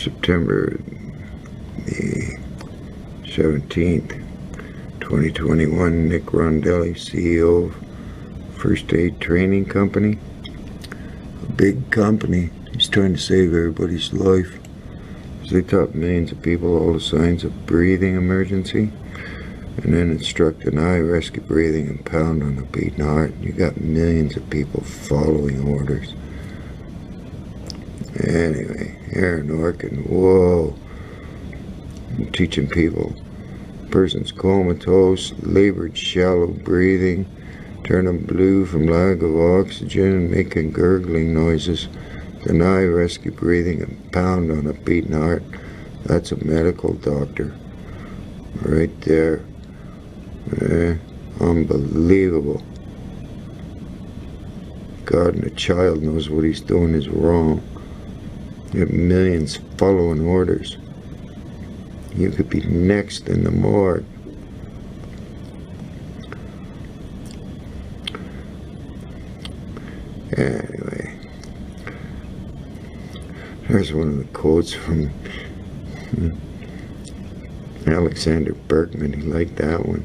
September the 17th, 2021, Nick Rondelli, CEO of First Aid Training Company. A big company. He's trying to save everybody's life. They taught millions of people all the signs of breathing emergency, and then instruct an eye, rescue breathing, and pound on the beating heart. You got millions of people following orders. Anyway, here in Orkin, whoa, I'm teaching people. Person's comatose, labored shallow breathing, turning blue from lack of oxygen, making gurgling noises. Deny rescue breathing and pound on a beating heart. That's a medical doctor. Right there. Unbelievable. God and a child knows what he's doing is wrong. You have millions following orders. You could be next in the morgue. Anyway. There's one of the quotes from Alexander Berkman. He liked that one.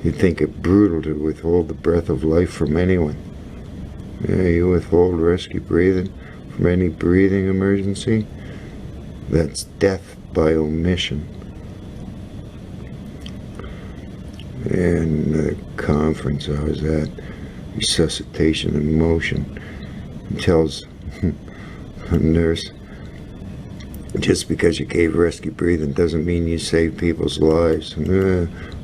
You'd think it brutal to withhold the breath of life from anyone. Yeah, you withhold rescue breathing from any breathing emergency. That's death by omission. And the conference I was at, Resuscitation in Motion, tells a nurse, just because you gave rescue breathing doesn't mean you saved people's lives.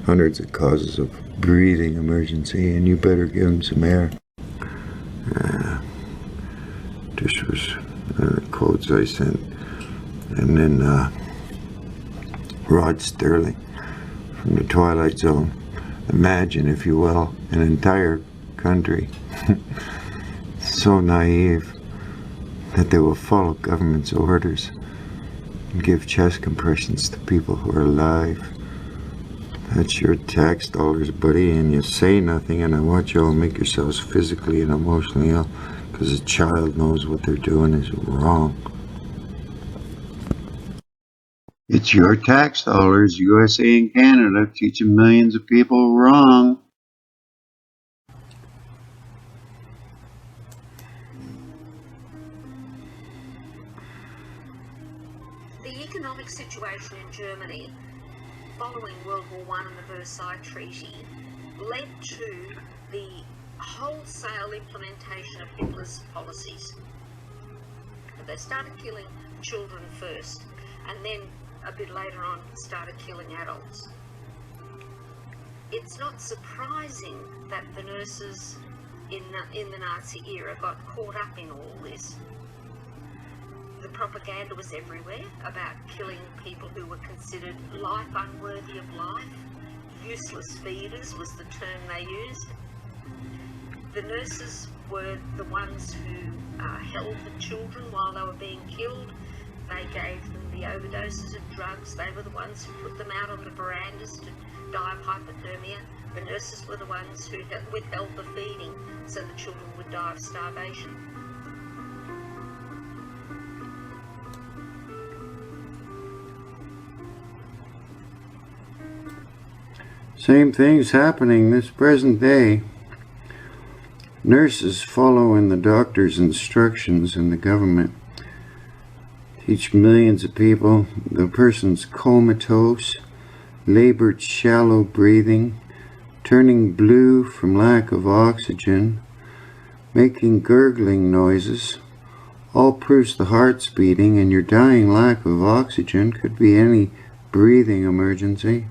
Hundreds of causes of breathing emergency, and you better give them some air. This was quotes I sent. And then Rod Sterling from the Twilight Zone. Imagine, if you will, an entire country so naive that they will follow government's orders and give chest compressions to people who are alive. That's your tax dollars, buddy, and you say nothing, and I want you all to make yourselves physically and emotionally ill, because a child knows what they're doing is wrong. It's your tax dollars, USA and Canada, teaching millions of people wrong. The economic situation in Germany following World War I and the Versailles Treaty led to the wholesale implementation of Hitler's policies. They started killing children first, and then a bit later on started killing adults. It's not surprising that the nurses in the Nazi era got caught up in all this. The propaganda was everywhere about killing people who were considered life unworthy of life. Useless feeders was the term they used. The nurses were the ones who held the children while they were being killed. They gave them the overdoses of drugs. They were the ones who put them out on the verandas to die of hypothermia. The nurses were the ones who withheld the feeding so the children would die of starvation. Same thing's happening this present day. Nurses following the doctor's instructions in the government teach millions of people. The person's comatose, labored shallow breathing, turning blue from lack of oxygen, making gurgling noises, all proves the heart's beating, and your dying lack of oxygen could be any breathing emergency.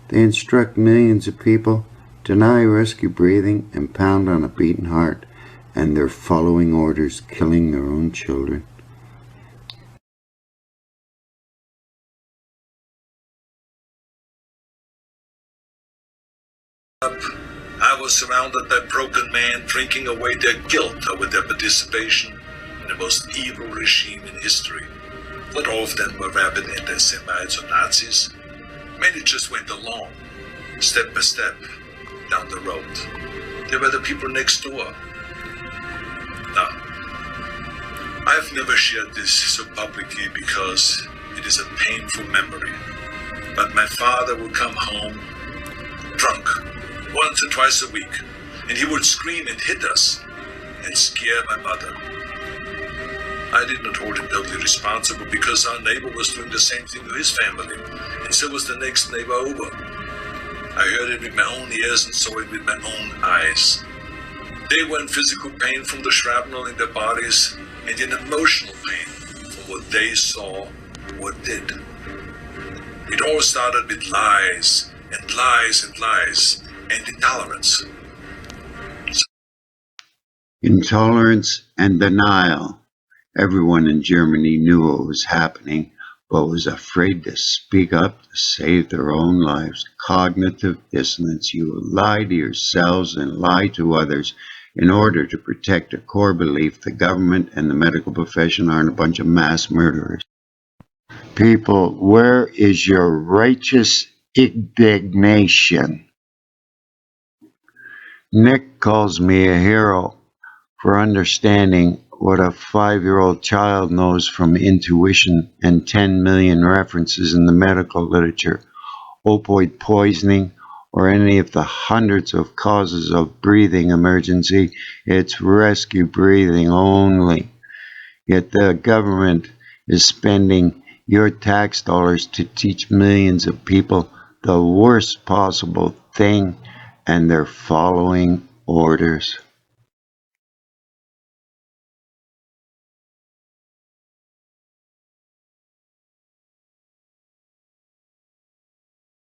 They instruct millions of people, deny rescue breathing, and pound on a beating heart, and they're following orders, killing their own children. I was surrounded by broken men drinking away their guilt over their participation in the most evil regime in history. Not all of them were rabid anti-Semites or Nazis. Many just went along, step by step, down the road. They were the people next door. Now, I've never shared this so publicly because It is a painful memory. But my father would come home drunk once or twice a week, and he would scream and hit us and scare my mother. I did not hold him doubly responsible because our neighbor was doing the same thing to his family, and so was the next neighbor over. I heard it with my own ears and saw it with my own eyes. They were in physical pain from the shrapnel in their bodies and in emotional pain from what they saw or did. It all started with lies and lies and lies and intolerance. Intolerance and denial. Everyone in Germany knew what was happening, but was afraid to speak up to save their own lives. Cognitive dissonance. You will lie to yourselves and lie to others in order to protect a core belief the government and the medical profession aren't a bunch of mass murderers. People, where is your righteous indignation? Nick calls me a hero for understanding what a 5-year-old child knows from intuition and 10 million references in the medical literature. Opioid poisoning or any of the hundreds of causes of breathing emergency, it's rescue breathing only. Yet the government is spending your tax dollars to teach millions of people the worst possible thing, and they're following orders.